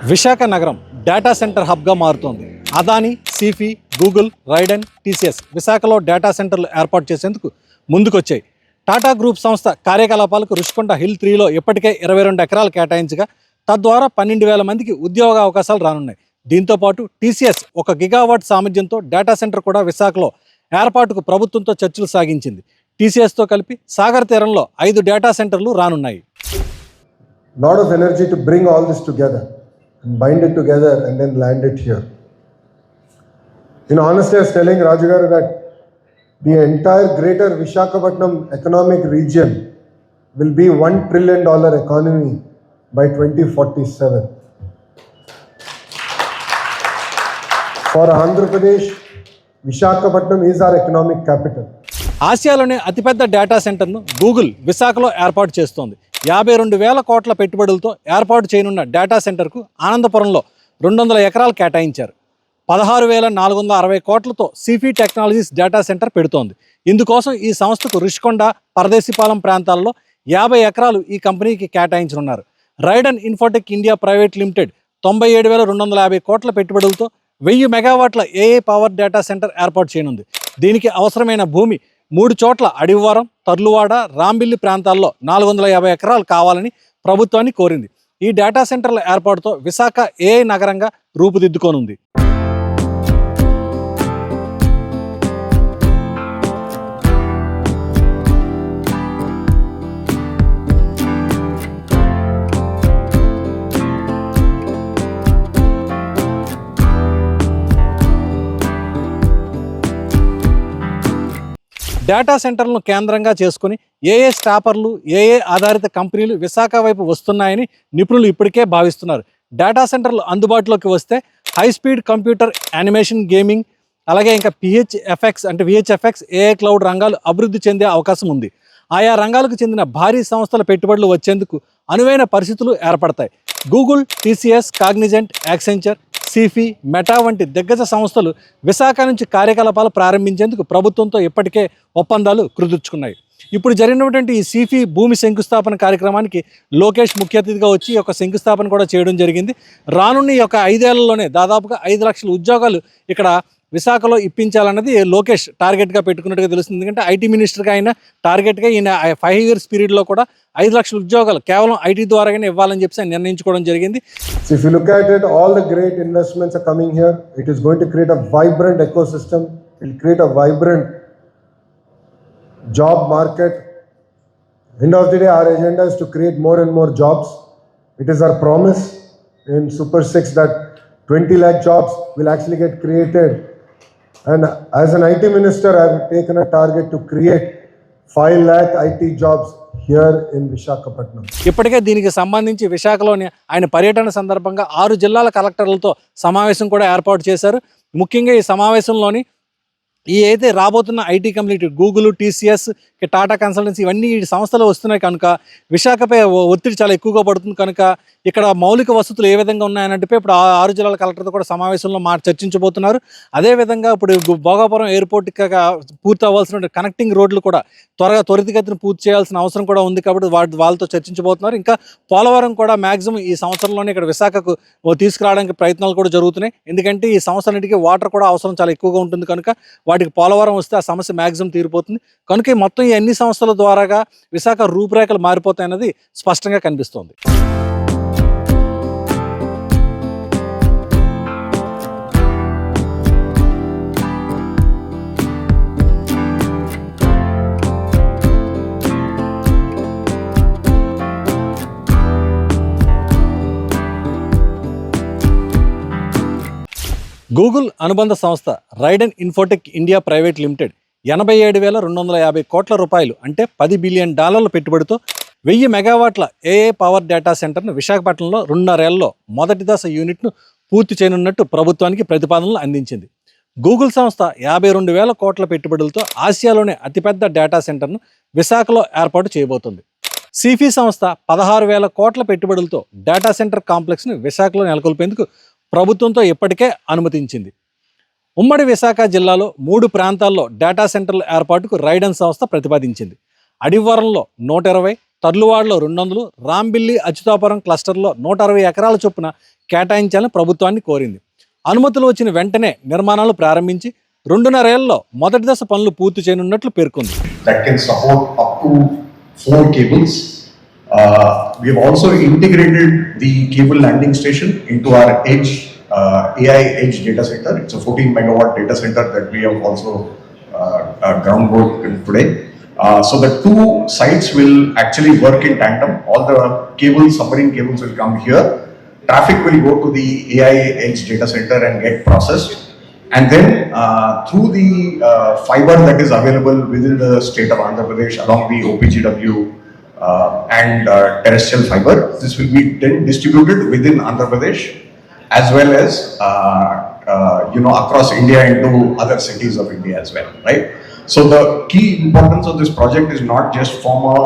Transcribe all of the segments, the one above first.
విశాఖ నగరం data centre హబ్గా మారుతోంది. Adani, Sify, Google, Raiden, TCS విశాఖలో డేటా సెంటర్లు ఏర్పాటు చేసేందుకు ముందుకొచ్చాయి. టాటా గ్రూప్ సంస్థ కార్యకలాపాలకు రుషికొండ హిల్ 3లో ఇప్పటికే 22 ఎకరాలు కేటాయించగా తద్వారా 12,000 మందికి ఉద్యోగ అవకాశాలు రానున్నాయి. దీంతోపాటు టీసీఎస్ 1 గిగావాట్ సామర్థ్యంతో డేటా సెంటర్ కూడా విశాఖలో ఏర్పాటుకు ప్రభుత్వంతో చర్చలు సాగించింది. టీసీఎస్తో కలిపి సాగర్ తీరంలో 5 డేటా సెంటర్లు రానున్నాయి. Lot of energy to bring all this together and bind it together and then land it here. Honestly, I was telling Raju garu that the entire greater Visakhapatnam economic region will be $1 trillion economy by 2047. For Andhra Pradesh, Visakhapatnam is our economic capital. ఆసియాలోనే అతిపెద్ద data సెంటర్ను Google విశాఖలో ఏర్పాటు చేస్తోంది. 52,000 కోట్ల పెట్టుబడులతో ఏర్పాటు చేయనున్న data సెంటర్కు ఆనందపురంలో 200 ఎకరాలు కేటాయించారు. 16,460 కోట్లతో సిఫీ టెక్నాలజీస్ డేటా సెంటర్ పెడుతోంది. ఇందుకోసం ఈ సంస్థకు రుషికొండ, పరదేశీపాలెం ప్రాంతాల్లో 50 ఎకరాలు ఈ కంపెనీకి కేటాయించనున్నారు. Raiden infotech India private limited 97,250 కోట్ల పెట్టుబడులతో 1000 మెగావాట్ల ఏఏ పవర్ డేటా సెంటర్ ఏర్పాటు చేయనుంది. దీనికి అవసరమైన భూమి 3 చోట్ల అడివివరం, తర్లువాడ, రాంబిల్లి ప్రాంతాల్లో 450 ఎకరాలు కావాలని ప్రభుత్వాన్ని కోరింది. ఈ డేటా సెంటర్ల ఏర్పాటుతో విశాఖ ఏఐ నగరంగా రూపుదిద్దుకోనుంది. డేటా సెంటర్లను కేంద్రంగా చేసుకుని ఏఏ స్టాపర్లు, ఏఏ ఆధారిత కంపెనీలు విశాఖ వైపు వస్తున్నాయని నిపుణులు ఇప్పటికే భావిస్తున్నారు. డేటా సెంటర్లు అందుబాటులోకి వస్తే high speed computer, animation, gaming, అలాగే ఇంకా విహెచ్ఎఫ్ఎక్స్, ఏఐ క్లౌడ్ రంగాలు అభివృద్ధి చెందే అవకాశం ఉంది. ఆయా రంగాలకు చెందిన భారీ సంస్థల పెట్టుబడులు వచ్చేందుకు అనువైన పరిస్థితులు ఏర్పడతాయి. Google, TCS, Cognizant, Accenture, Sify, meta వంటి దిగ్గజ సంస్థలు విశాఖ నుంచి కార్యకలాపాలు ప్రారంభించేందుకు ప్రభుత్వంతో ఇప్పటికే ఒప్పందాలు కుదుర్చుకున్నాయి. ఇప్పుడు జరిగినటువంటి ఈ సిఫీ భూమి శంకుస్థాపన కార్యక్రమానికి లోకేష్ ముఖ్య అతిథిగా వచ్చి ఒక శంకుస్థాపన కూడా చేయడం జరిగింది. రానున్న ఈ యొక్క 5 ఏళ్లలోనే దాదాపుగా 5 లక్షల ఉద్యోగాలు ఇక్కడ విశాఖలో ఇప్పించాలన్నది లోకేష్ టార్గెట్గా పెట్టుకున్నట్టుగా తెలుస్తుంది. ఎందుకంటే ఐటీ మినిస్టర్గా ఆయన టార్గెట్గా ఈయన 5 years పీరియడ్లో కూడా 5 లక్షల ఉద్యోగాలు కేవలం ఐటీ ద్వారాగానే ఇవ్వాలని చెప్పి ఆయన నిర్ణయించుకోవడం జరిగింది. So if you look at it, all the great investments are coming here. It is going to create a vibrant ecosystem. It will create a vibrant job market. End of the day, our agenda is to create more and more jobs. It is our promise in Super 6 that 20 lakh jobs will actually get created. And as an IT minister, I have taken a target to create 5 lakh IT jobs here in Visakhapatnam. ఇప్పటికే దీనికి సంబంధించి విశాఖలోని ఆయన పర్యటన సందర్భంగా 6 జిల్లాల కలెక్టర్లతో సమావేశం కూడా ఏర్పాటు చేశారు. ముఖ్యంగా ఈ సమావేశంలోని ఈ అయితే రాబోతున్న IT company Google, TCS, Tata consultancy ఇవన్నీ ఈ సంస్థలు వస్తున్నాయి కనుక విశాఖపై ఒత్తిడి చాలా ఎక్కువగా పడుతుంది కనుక ఇక్కడ మౌలిక వసతులు ఏ విధంగా ఉన్నాయనంటే ఇప్పుడు 6 జిల్లాల కలెక్టర్తో కూడా సమావేశంలో చర్చించబోతున్నారు. అదేవిధంగా ఇప్పుడు భోగాపురం ఎయిర్పోర్ట్ పూర్తి అవ్వాల్సిన కనెక్టింగ్ రోడ్లు కూడా త్వరితగతిన పూర్తి చేయాల్సిన అవసరం కూడా ఉంది కాబట్టి వాళ్ళతో చర్చించబోతున్నారు. ఇంకా పోలవరం కూడా మ్యాక్సిమం ఈ సంవత్సరంలోనే ఇక్కడ విశాఖకు తీసుకురావడానికి ప్రయత్నాలు కూడా జరుగుతున్నాయి. ఎందుకంటే ఈ సంవత్సరానికి వాటర్ కూడా అవసరం చాలా ఎక్కువగా ఉంటుంది కనుక వాటికి పోలవరం వస్తే ఆ సమస్య మ్యాక్సిమం తీరిపోతుంది. కనుక మొత్తం ఈ అన్ని సంస్థల ద్వారాగా విశాఖ రూపురేఖలు మారిపోతాయన్నది స్పష్టంగా కనిపిస్తోంది. గూగుల్ అనుబంధ సంస్థ Raiden infotech India private limited 87,250 కోట్ల రూపాయలు అంటే $10 బిలియన్ పెట్టుబడితో 1000 మెగావాట్ల ఏఏ పవర్ డేటా సెంటర్ను విశాఖపట్నంలో 2.5 ఏళ్లలో మొదటి దశ యూనిట్ను పూర్తి చేయనున్నట్టు ప్రభుత్వానికి ప్రతిపాదనలు అందించింది. గూగుల్ సంస్థ 52,000 కోట్ల పెట్టుబడులతో ఆసియాలోనే అతిపెద్ద డేటా సెంటర్ను విశాఖలో ఏర్పాటు చేయబోతోంది. సిఫీ సంస్థ 16,000 కోట్ల పెట్టుబడులతో డేటా సెంటర్ కాంప్లెక్స్ను విశాఖలో నెలకొల్పేందుకు ప్రభుత్వంతో ఇప్పటికే అనుమతించింది. ఉమ్మడి విశాఖ జిల్లాలో 3 ప్రాంతాల్లో డేటా సెంటర్ల ఏర్పాటుకు రైడెన్ సంస్థ ప్రతిపాదించింది. అడివరంలో 120, తర్లువాడలో 200, రాంబిల్లి అచ్యుతాపురం క్లస్టర్లో 160 ఎకరాల చొప్పున కేటాయించాలని ప్రభుత్వాన్ని కోరింది. అనుమతులు వచ్చిన వెంటనే నిర్మాణాలు ప్రారంభించి 2.5 ఏళ్లలో మొదటి దశ పనులు పూర్తి చేయనున్నట్లు పేర్కొంది. That can support up to 4 cables. We have also integrated the cable landing station into our edge AI edge data center. It's a 14 megawatt data center that we have also groundwork today. So the two sites will actually work in tandem. All the cables, submarine cables will come here. Traffic will go to the AI edge data center and get processed. And then through the fiber that is available within the state of Andhra Pradesh along the OPGW and terrestrial fiber, this will be then distributed within Andhra Pradesh as well as across India into other cities of India as well, right? So the key importance of this project is not just from a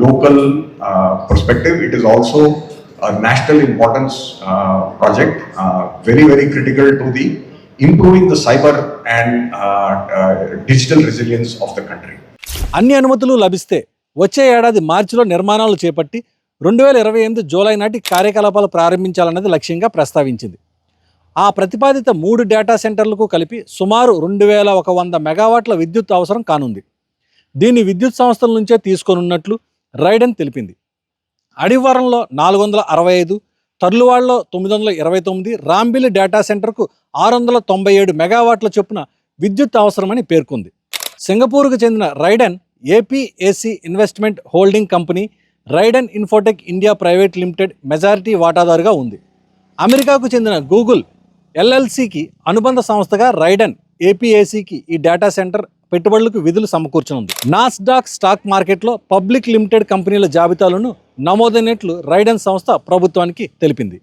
local perspective, it is also a national importance project, very, very critical to the improving the cyber and digital resilience of the country. అన్ని అనుమతులు లభిస్తే వచ్చే ఏడాది మార్చిలో నిర్మాణాలు చేపట్టి 2028 July నాటి కార్యకలాపాలు ప్రారంభించాలన్నది లక్ష్యంగా ప్రస్తావించింది. ఆ ప్రతిపాదిత 3 డేటా సెంటర్లకు కలిపి సుమారు 2100 మెగావాట్ల విద్యుత్ అవసరం కానుంది. దీన్ని విద్యుత్ సంస్థల నుంచే తీసుకోనున్నట్లు రైడెన్ తెలిపింది. అడివారంలో 465, తర్లువాడలో 929, రాంబిలి డేటా సెంటర్కు 697 మెగావాట్ల చొప్పున విద్యుత్ అవసరమని పేర్కొంది. సింగపూర్కు చెందిన Raiden APAC investment holding company Raiden infotech India private limited majority వాటాదారుగా ఉంది. అమెరికాకు చెందిన గూగుల్ ఎల్ఎల్సికి అనుబంధ సంస్థగా రైడెన్ ఏపీఏసీకి ఈ డేటా సెంటర్ పెట్టుబడులకు విధులు సమకూర్చనుంది. నాస్డాక్ స్టాక్ మార్కెట్లో పబ్లిక్ లిమిటెడ్ కంపెనీల జాబితాలను నమోదైనట్లు రైడెన్ సంస్థ ప్రభుత్వానికి తెలిపింది.